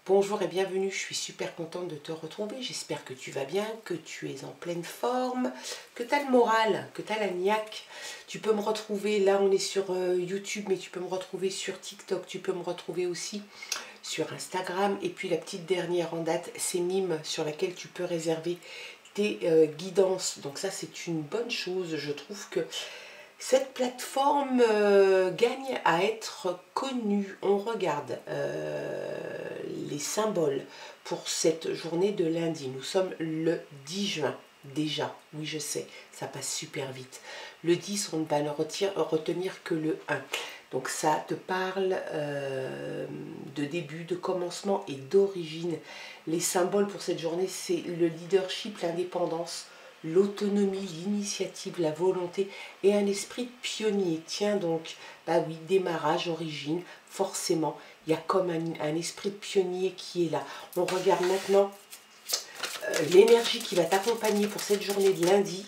Bonjour et bienvenue, je suis super contente de te retrouver, j'espère que tu vas bien, que tu es en pleine forme, que tu as le moral, que tu as la niaque. Tu peux me retrouver, là on est sur YouTube, mais tu peux me retrouver sur TikTok, tu peux me retrouver aussi sur Instagram. Et puis la petite dernière en date, c'est Mime, sur laquelle tu peux réserver tes guidances. Donc ça c'est une bonne chose, je trouve que cette plateforme gagne à être connue. On regarde les symboles pour cette journée de lundi. Nous sommes le 10 juin déjà. Oui, je sais, ça passe super vite. Le 10, on ne va ne retenir que le 1. Donc ça te parle de début, de commencement et d'origine. Les symboles pour cette journée, c'est le leadership, l'indépendance, l'autonomie, l'initiative, la volonté et un esprit pionnier. Tiens donc, bah oui, démarrage, origine, forcément, il y a comme un esprit de pionnier qui est là. On regarde maintenant l'énergie qui va t'accompagner pour cette journée de lundi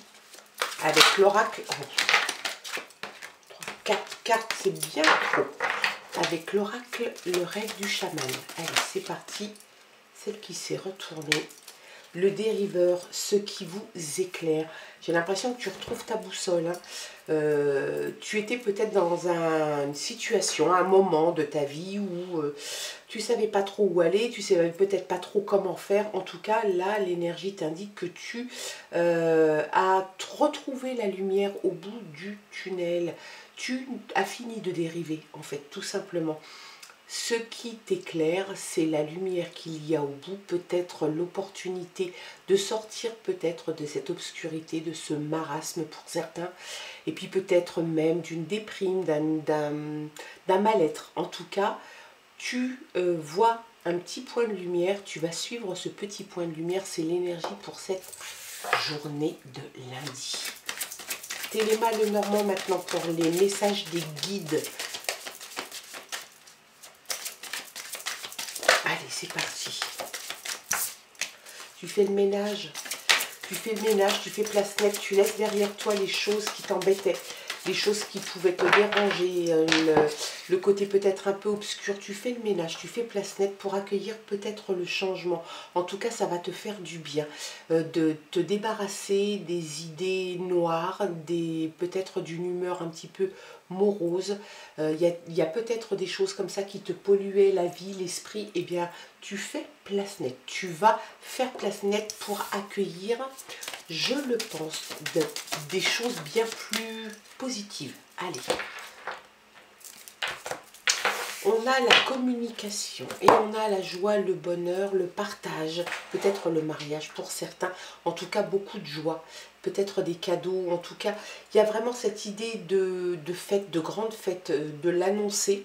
avec l'oracle. Oh, 4 cartes, c'est bien trop. Avec l'oracle, le rêve du chaman. Allez, c'est parti. Celle qui s'est retournée. Le dériveur, ce qui vous éclaire. J'ai l'impression que tu retrouves ta boussole. Hein. Tu étais peut-être dans une situation, un moment de ta vie où tu ne savais pas trop où aller, tu ne savais peut-être pas trop comment faire. En tout cas, là, l'énergie t'indique que tu as retrouvé la lumière au bout du tunnel. Tu as fini de dériver, en fait, tout simplement. Ce qui t'éclaire, c'est la lumière qu'il y a au bout, peut-être l'opportunité de sortir peut-être de cette obscurité, de ce marasme pour certains, et puis peut-être même d'une déprime, d'un mal-être. En tout cas, tu vois un petit point de lumière, tu vas suivre ce petit point de lumière, c'est l'énergie pour cette journée de lundi. Téléma Lenormand maintenant pour les messages des guides. Allez, c'est parti. Tu fais le ménage. Tu fais le ménage, tu fais place nette, tu laisses derrière toi les choses qui t'embêtaient, les choses qui pouvaient te déranger, le côté peut-être un peu obscur. Tu fais le ménage, tu fais place nette pour accueillir peut-être le changement. En tout cas, ça va te faire du bien de te débarrasser des idées noires, peut-être d'une humeur un petit peu morose. Il y a peut-être des choses comme ça qui te polluaient la vie, l'esprit. Eh bien, tu fais place nette. Tu vas faire place nette pour accueillir, je le pense, des choses bien plus positives. Allez. On a la communication et on a la joie, le bonheur, le partage, peut-être le mariage pour certains, en tout cas beaucoup de joie, peut-être des cadeaux, en tout cas, il y a vraiment cette idée de fête, de grande fête, de l'annoncer.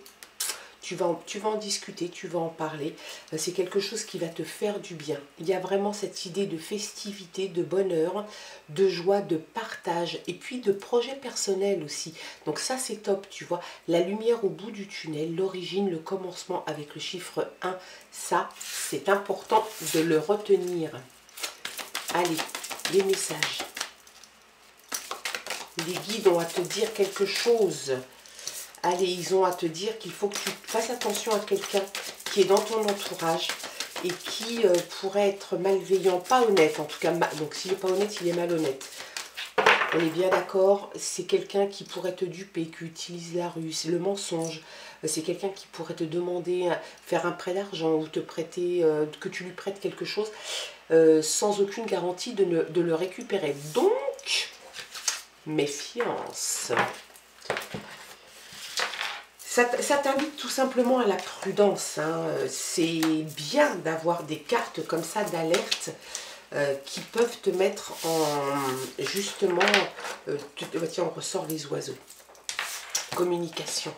Tu vas en discuter, tu vas en parler. C'est quelque chose qui va te faire du bien. Il y a vraiment cette idée de festivité, de bonheur, de joie, de partage et puis de projet personnel aussi. Donc ça, c'est top, tu vois. La lumière au bout du tunnel, l'origine, le commencement avec le chiffre 1. Ça, c'est important de le retenir. Allez, les messages. Les guides ont à te dire quelque chose. Allez, ils ont à te dire qu'il faut que tu fasses attention à quelqu'un qui est dans ton entourage et qui pourrait être malveillant, pas honnête en tout cas. Donc s'il n'est pas honnête, il est malhonnête. On est bien d'accord, c'est quelqu'un qui pourrait te duper, qui utilise la ruse, le mensonge. C'est quelqu'un qui pourrait te demander, faire un prêt d'argent ou te prêter, que tu lui prêtes quelque chose sans aucune garantie de le récupérer. Donc, méfiance. Ça t'invite tout simplement à la prudence. Hein. C'est bien d'avoir des cartes comme ça d'alerte qui peuvent te mettre en... Justement, tiens, on ressort les oiseaux. Communication.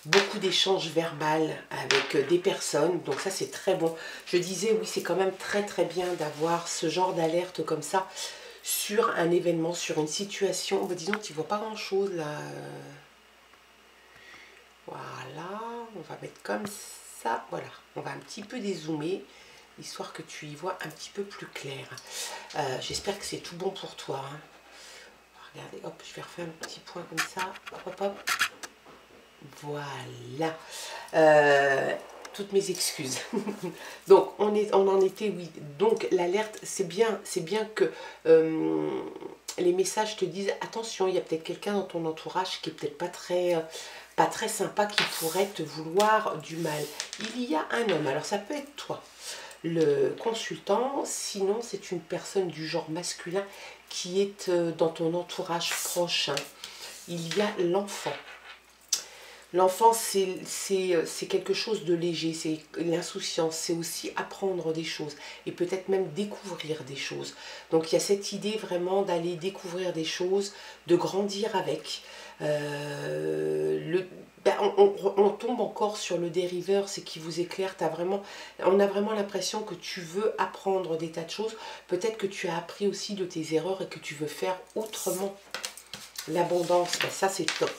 Beaucoup d'échanges verbaux avec des personnes. Donc ça, c'est très bon. Je disais, oui, c'est quand même très très bien d'avoir ce genre d'alerte comme ça sur un événement, sur une situation. Bah, disons, tu ne vois pas grand-chose là. Voilà, on va mettre comme ça, voilà, on va un petit peu dézoomer, histoire que tu y vois un petit peu plus clair. J'espère que c'est tout bon pour toi. Hein. Regardez, hop, je vais refaire un petit point comme ça, hop, hop, voilà. toutes mes excuses. Donc on en était, oui. Donc l'alerte, c'est bien que les messages te disent attention, il y a peut-être quelqu'un dans ton entourage qui est peut-être pas très sympa, qui pourrait te vouloir du mal. Il y a un homme, alors ça peut être toi, le consultant, sinon c'est une personne du genre masculin qui est dans ton entourage proche. Il y a l'enfant. L'enfant, c'est quelque chose de léger, c'est l'insouciance, c'est aussi apprendre des choses et peut-être même découvrir des choses. Donc il y a cette idée vraiment d'aller découvrir des choses, de grandir avec. On tombe encore sur le dériveur, c'est qui vous éclaire. On a vraiment l'impression que tu veux apprendre des tas de choses. Peut-être que tu as appris aussi de tes erreurs et que tu veux faire autrement. L'abondance, ben ça c'est top.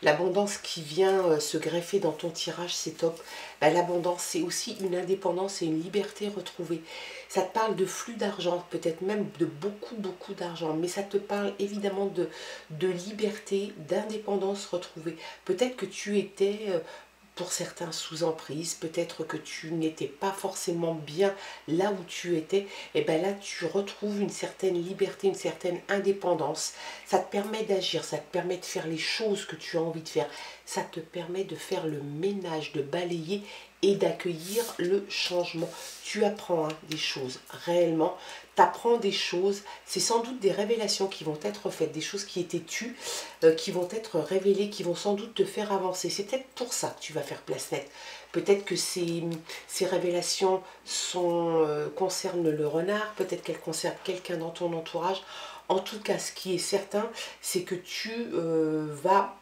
L'abondance qui vient se greffer dans ton tirage, c'est top. Ben, l'abondance, c'est aussi une indépendance et une liberté retrouvée. Ça te parle de flux d'argent, peut-être même de beaucoup d'argent. Mais ça te parle évidemment de liberté, d'indépendance retrouvée. Peut-être que tu étais pour certains sous emprise, peut-être que tu n'étais pas forcément bien là où tu étais, et bien là tu retrouves une certaine liberté, une certaine indépendance. Ça te permet d'agir, ça te permet de faire les choses que tu as envie de faire, ça te permet de faire le ménage, de balayer et d'accueillir le changement. Tu apprends des choses réellement, tu apprends des choses, c'est sans doute des révélations qui vont être faites, des choses qui étaient tues, qui vont être révélées, qui vont sans doute te faire avancer. C'est peut-être pour ça que tu vas faire place nette. Peut-être que ces révélations concernent le renard, peut-être qu'elles concernent quelqu'un dans ton entourage. En tout cas, ce qui est certain, c'est que tu vas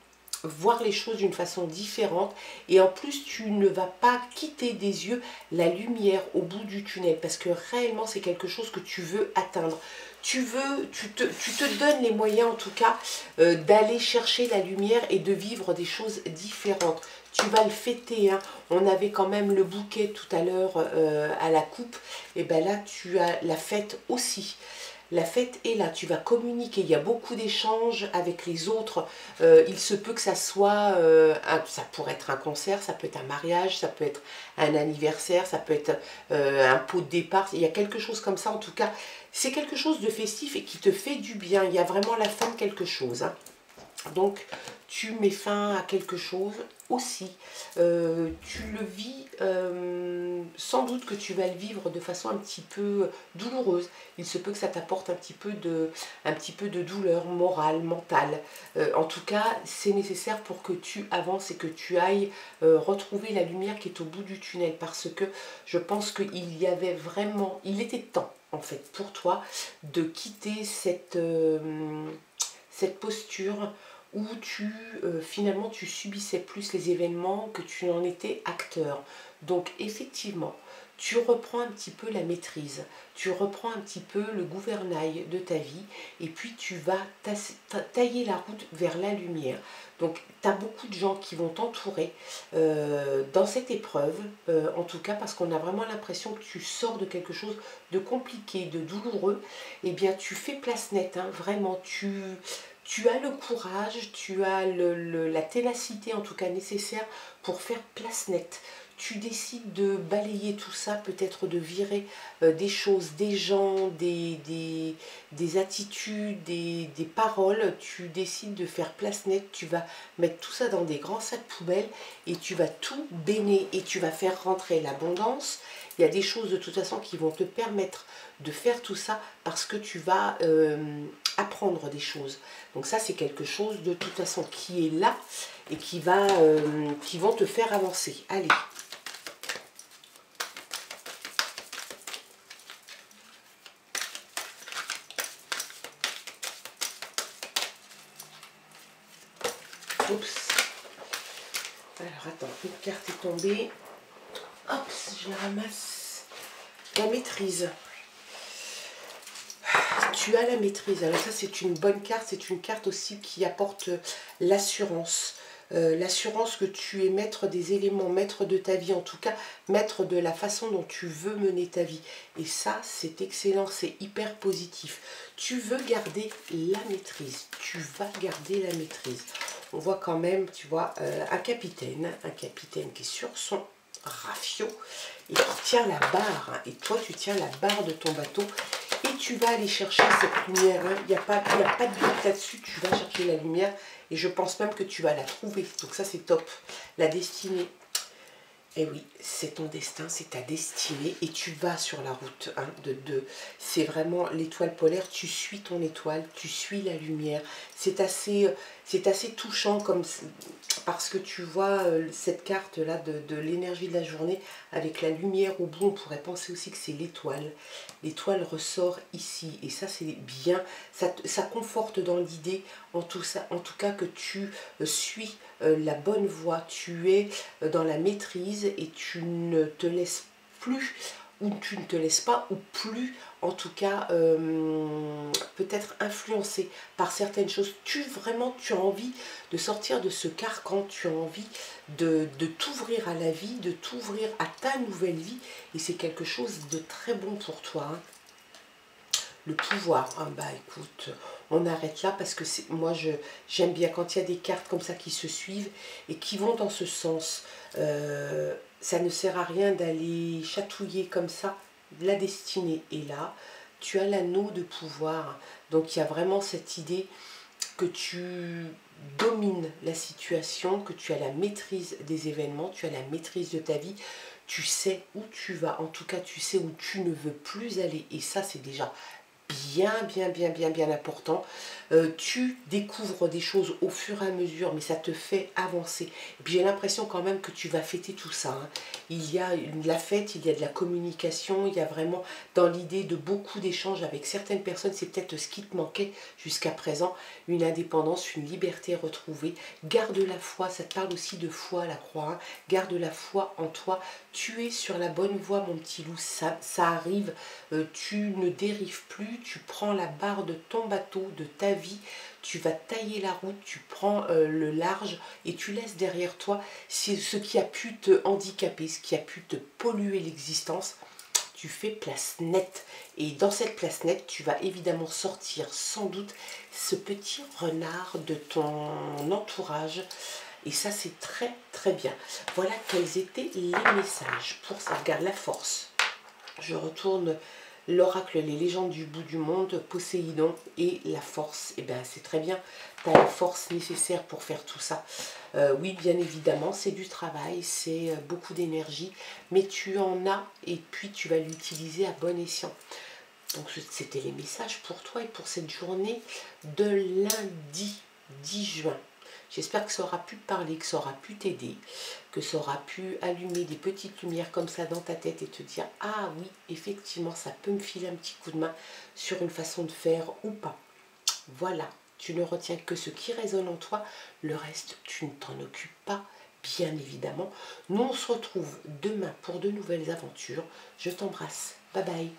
voir les choses d'une façon différente et en plus tu ne vas pas quitter des yeux la lumière au bout du tunnel parce que réellement c'est quelque chose que tu veux atteindre. Tu te donnes les moyens en tout cas d'aller chercher la lumière et de vivre des choses différentes. Tu vas le fêter, hein. On avait quand même le bouquet tout à l'heure à la coupe, et bien là tu as la fête aussi. La fête est là, tu vas communiquer, il y a beaucoup d'échanges avec les autres, il se peut que ça soit, ça pourrait être un concert, ça peut être un mariage, ça peut être un anniversaire, ça peut être un pot de départ, il y a quelque chose comme ça en tout cas, c'est quelque chose de festif et qui te fait du bien, il y a vraiment la fin de quelque chose, hein. Donc tu mets fin à quelque chose aussi, tu le vis, sans doute que tu vas le vivre de façon un petit peu douloureuse. Il se peut que ça t'apporte un petit peu de douleur morale, mentale. En tout cas, c'est nécessaire pour que tu avances et que tu ailles retrouver la lumière qui est au bout du tunnel. Parce que je pense qu'il y avait vraiment, il était temps en fait pour toi de quitter cette posture où finalement tu subissais plus les événements que tu en étais acteur. Donc effectivement, tu reprends un petit peu la maîtrise, tu reprends un petit peu le gouvernail de ta vie et puis tu vas tailler la route vers la lumière. Donc tu as beaucoup de gens qui vont t'entourer dans cette épreuve, en tout cas parce qu'on a vraiment l'impression que tu sors de quelque chose de compliqué, de douloureux. Eh bien tu fais place nette, hein, vraiment, tu as le courage, tu as la ténacité en tout cas nécessaire pour faire place nette. Tu décides de balayer tout ça, peut-être de virer des choses, des gens, des attitudes, des paroles. Tu décides de faire place nette, tu vas mettre tout ça dans des grands sacs poubelles et tu vas tout béner et tu vas faire rentrer l'abondance. Il y a des choses de toute façon qui vont te permettre de faire tout ça parce que tu vas apprendre des choses. Donc ça c'est quelque chose de toute façon qui est là et qui vont te faire avancer. Allez. Oups. Alors attends, une carte est tombée. Hop, je la ramasse. La maîtrise. Tu as la maîtrise. Alors ça c'est une bonne carte. C'est une carte aussi qui apporte l'assurance. L'assurance que tu es maître des éléments, maître de ta vie, en tout cas maître de la façon dont tu veux mener ta vie. Et ça c'est excellent, c'est hyper positif. Tu veux garder la maîtrise. Tu vas garder la maîtrise. On voit quand même, tu vois, un capitaine qui est sur son rafio et qui tient la barre. Hein. Et toi, tu tiens la barre de ton bateau et tu vas aller chercher cette lumière. Hein. Il n'y a pas de doute là-dessus, tu vas chercher la lumière et je pense même que tu vas la trouver. Donc ça, c'est top. La destinée. Eh oui, c'est ton destin, c'est ta destinée et tu vas sur la route. Hein, c'est vraiment l'étoile polaire, tu suis ton étoile, tu suis la lumière. C'est assez touchant comme, parce que tu vois cette carte là de l'énergie de la journée avec la lumière au bout. On pourrait penser aussi que c'est l'étoile. L'étoile ressort ici et ça c'est bien, ça conforte dans l'idée en tout cas que tu suis la bonne voie, tu es dans la maîtrise et tu ne te laisses plus ou tu ne te laisses pas ou plus en tout cas peut-être influencé par certaines choses. Tu as envie de sortir de ce carcan, tu as envie de t'ouvrir à la vie, de t'ouvrir à ta nouvelle vie et c'est quelque chose de très bon pour toi. Hein. Le pouvoir, hein, bah écoute, on arrête là parce que moi j'aime bien quand il y a des cartes comme ça qui se suivent et qui vont dans ce sens. Ça ne sert à rien d'aller chatouiller comme ça. La destinée est là. Tu as l'anneau de pouvoir. Donc il y a vraiment cette idée que tu domines la situation, que tu as la maîtrise des événements, tu as la maîtrise de ta vie. Tu sais où tu vas, en tout cas tu sais où tu ne veux plus aller. Et ça c'est déjà bien important. Tu découvres des choses au fur et à mesure, mais ça te fait avancer. Et puis j'ai l'impression quand même que tu vas fêter tout ça. Hein. Il y a de la fête, il y a de la communication, il y a vraiment dans l'idée de beaucoup d'échanges avec certaines personnes. C'est peut-être ce qui te manquait jusqu'à présent, une indépendance, une liberté retrouvée. Garde la foi, ça te parle aussi de foi, la croix. Hein. Garde la foi en toi. Tu es sur la bonne voie, mon petit loup, ça arrive. Tu ne dérives plus, tu prends la barre de ton bateau, de ta vie, tu vas tailler la route, tu prends le large et tu laisses derrière toi ce qui a pu te handicaper, ce qui a pu te polluer l'existence. Tu fais place nette et dans cette place nette, tu vas évidemment sortir sans doute ce petit renard de ton entourage. Et ça, c'est très bien. Voilà quels étaient les messages pour ça. Regarde la force. Je retourne l'oracle, les légendes du bout du monde, Poséidon et la force. Et bien c'est très bien, tu as la force nécessaire pour faire tout ça. Oui, bien évidemment, c'est du travail, c'est beaucoup d'énergie, mais tu en as et puis tu vas l'utiliser à bon escient. Donc c'était les messages pour toi et pour cette journée de lundi 10 juin. J'espère que ça aura pu te parler, que ça aura pu t'aider, que ça aura pu allumer des petites lumières comme ça dans ta tête et te dire « Ah oui, effectivement, ça peut me filer un petit coup de main sur une façon de faire ou pas. » Voilà, tu ne retiens que ce qui résonne en toi, le reste, tu ne t'en occupes pas, bien évidemment. Nous, on se retrouve demain pour de nouvelles aventures. Je t'embrasse. Bye bye.